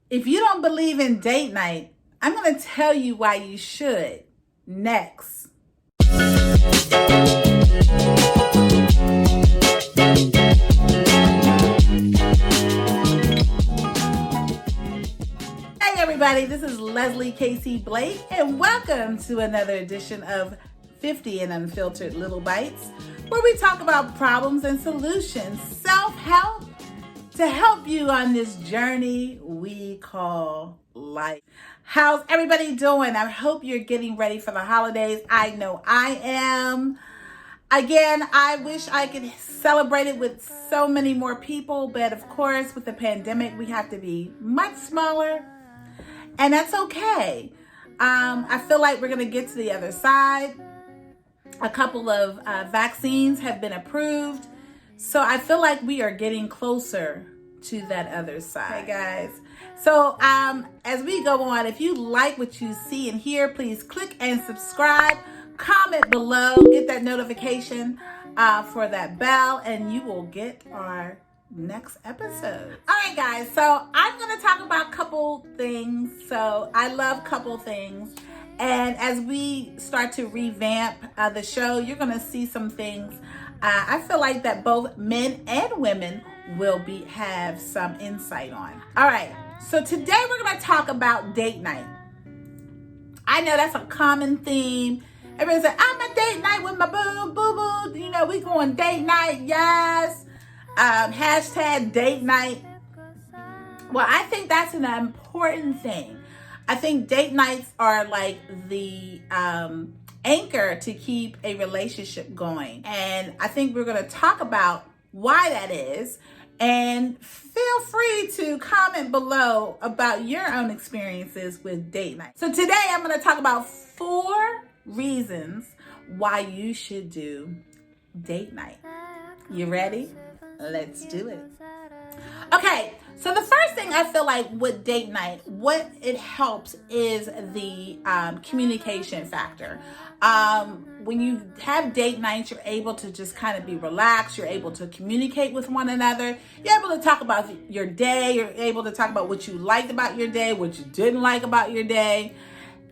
If you don't believe in date night, I'm going to tell you why you should next. Hey everybody, this is Leslie Casey Blake, and welcome to another edition of 50 and Unfiltered Lyttle Bytes, where we talk about problems and solutions, self-help, to help you on this journey we call life. How's everybody doing? I hope you're getting ready for the holidays. I know I am. Again, I wish I could celebrate it with so many more people, but of course, with the pandemic, we have to be much smaller, and that's okay. I feel like we're going to get to the other side. A couple of vaccines have been approved. So I feel like we are getting closer to that other side. Hey guys. So as we go on, if you like what you see and hear, please click and subscribe, comment below, get that notification for that bell, and you will get our next episode. All right guys, so I'm going to talk about couple things. So I love couple things. And as we start to revamp the show, you're going to see some things I feel like that both men and women will have some insight on. All right, so today we're going to talk about date night. I know that's a common theme. Everybody says, I'm a date night with my boo. You know, we going date night, yes. Hashtag date night. Well, I think that's an important thing. I think date nights are like the anchor to keep a relationship going. And I think we're going to talk about why that is. And feel free to comment below about your own experiences with date night. So today I'm going to talk about 4 reasons why you should do date night. You ready? Let's do it. Okay, so the first thing I feel like with date night, what it helps is the communication factor. When you have date nights, you're able to just kind of be relaxed. You're able to communicate with one another. You're able to talk about your day. You're able to talk about what you liked about your day, what you didn't like about your day.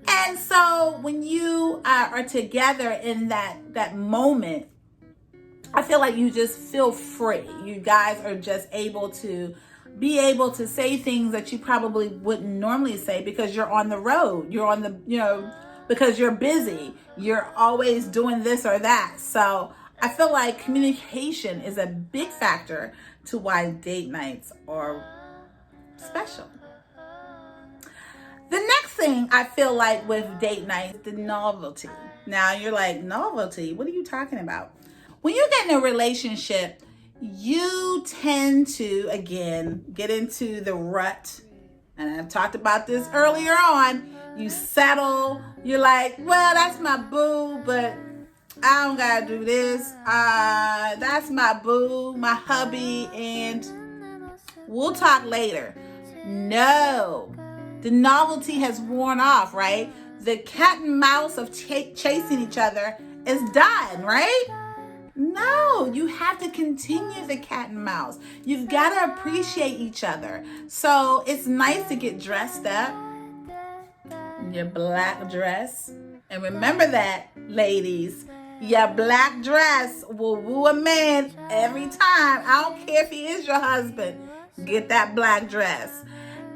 And so when you are together in that moment, I feel like you just feel free. You guys are just able to say things that you probably wouldn't normally say because you're on the road. You're on the, because you're busy. You're always doing this or that. So I feel like communication is a big factor to why date nights are special. The next thing I feel like with date night, the novelty. Now you're like, novelty? What are you talking about? When you get in a relationship, you tend to, again, get into the rut. And I've talked about this earlier on. You settle. You're like, well, that's my boo, but I don't got to do this. That's my boo, my hubby, and we'll talk later. No. The novelty has worn off, right? The cat and mouse of chasing each other is done, right? No, you have to continue the cat and mouse. You've got to appreciate each other. So it's nice to get dressed up, your black dress. And remember that, ladies, your black dress will woo a man every time. I don't care if he is your husband. Get that black dress.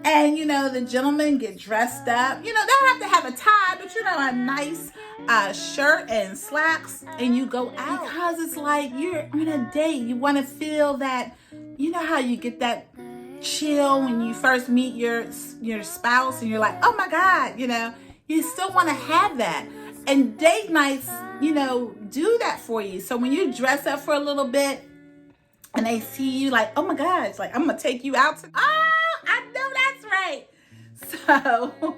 And, the gentlemen get dressed up. They don't have to have a tie, but, a nice shirt and slacks, and you go out. Because it's like you're on a date. You want to feel that, how you get that chill when you first meet your spouse and you're like, oh my God, you still want to have that. And date nights, do that for you. So when you dress up for a little bit and they see you like, oh my God, it's like, I'm going to take you out. I know that's right. So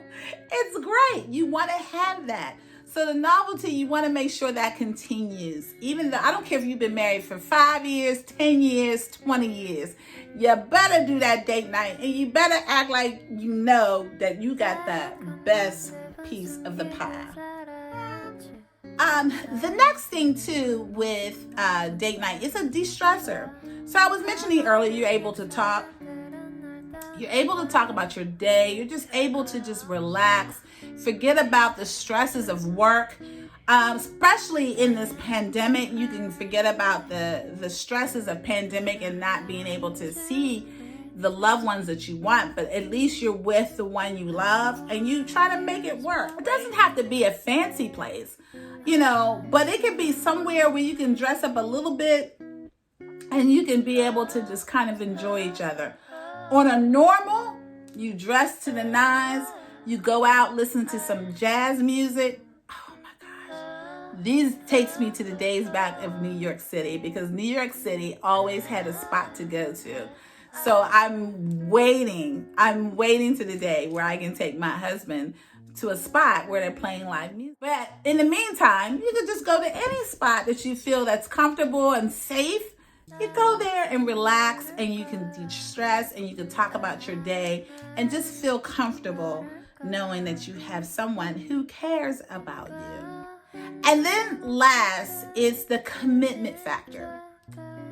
it's great. You want to have that. So the novelty, you want to make sure that continues. Even though, I don't care if you've been married for 5 years, 10 years, 20 years. You better do that date night. And you better act like you know that you got the best piece of the pie. The next thing too with date night is a de-stressor. So I was mentioning earlier, you're able to talk. You're able to talk about your day. You're just able to just relax, forget about the stresses of work. Especially in this pandemic, you can forget about the stresses of pandemic and not being able to see the loved ones that you want, but at least you're with the one you love and you try to make it work. It doesn't have to be a fancy place, but it can be somewhere where you can dress up a little bit and you can be able to just kind of enjoy each other. On a normal, you dress to the nines, you go out, listen to some jazz music. Oh my gosh. These takes me to the days back of New York City, because New York City always had a spot to go to. So I'm waiting to the day where I can take my husband to a spot where they're playing live music. But in the meantime, you can just go to any spot that you feel that's comfortable and safe. You go there and relax, and you can de-stress, and you can talk about your day and just feel comfortable knowing that you have someone who cares about you. And then last is the commitment factor.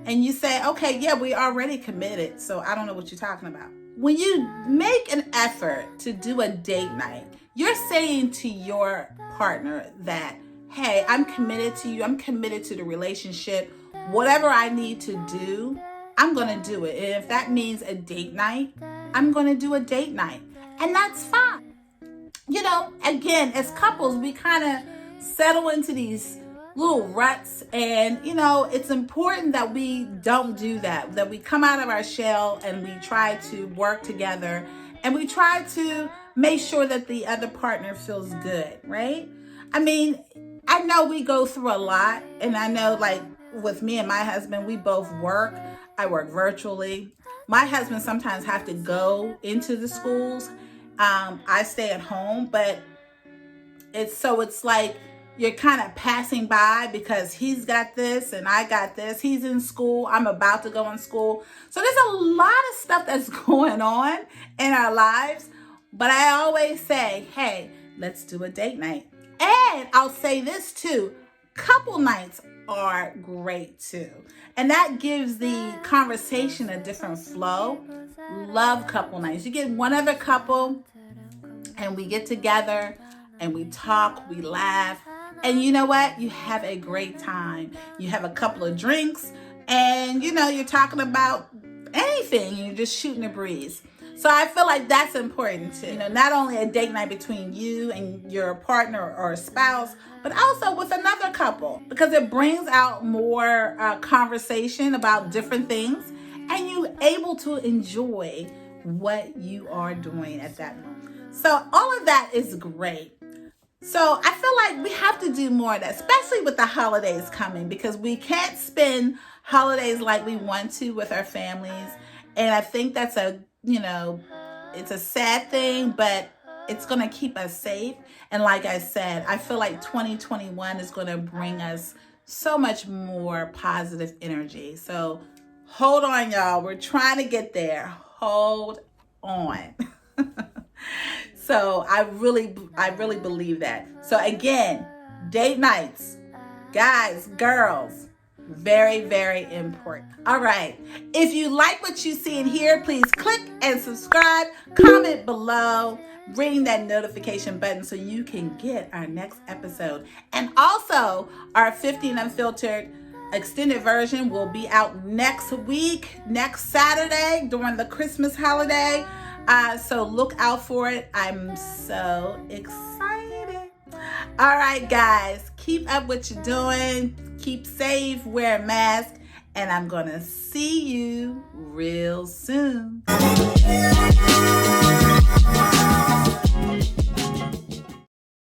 And you say, okay, yeah, we already committed, so I don't know what you're talking about. When you make an effort to do a date night, you're saying to your partner that, hey, I'm committed to you. I'm committed to the relationship. Whatever I need to do, I'm going to do it. And if that means a date night, I'm going to do a date night. And that's fine. Again, as couples, we kind of settle into these little ruts, and it's important that we don't do that we come out of our shell and we try to work together, and we try to make sure that the other partner feels good, right? I know we go through a lot, and I know, like with me and my husband, we both work. I work virtually. My husband sometimes have to go into the schools. I stay at home, but it's like you're kind of passing by because he's got this and I got this. He's in school. I'm about to go in school. So there's a lot of stuff that's going on in our lives. But I always say, hey, let's do a date night. And I'll say this too. Couple nights are great too. And that gives the conversation a different flow. Love couple nights. You get one other couple and we get together and we talk, we laugh. And you know what? You have a great time. You have a couple of drinks and, you're talking about anything. You're just shooting a breeze. So I feel like that's important too. Not only a date night between you and your partner or spouse, but also with another couple, because it brings out more conversation about different things, and you're able to enjoy what you are doing at that moment. So all of that is great. So I feel like we have to do more of that, especially with the holidays coming, because we can't spend holidays like we want to with our families. And I think that's it's a sad thing, but it's going to keep us safe. And like I said, I feel like 2021 is going to bring us so much more positive energy. So hold on, y'all. We're trying to get there. Hold on. So I really believe that. So again, date nights, guys, girls, very, very important. All right. If you like what you see and hear, please click and subscribe, comment below, ring that notification button so you can get our next episode. And also, our 50 and Unfiltered extended version will be out next week, next Saturday during the Christmas holiday. So look out for it. I'm so excited. All right, guys, keep up what you're doing. Keep safe, wear a mask, and I'm going to see you real soon.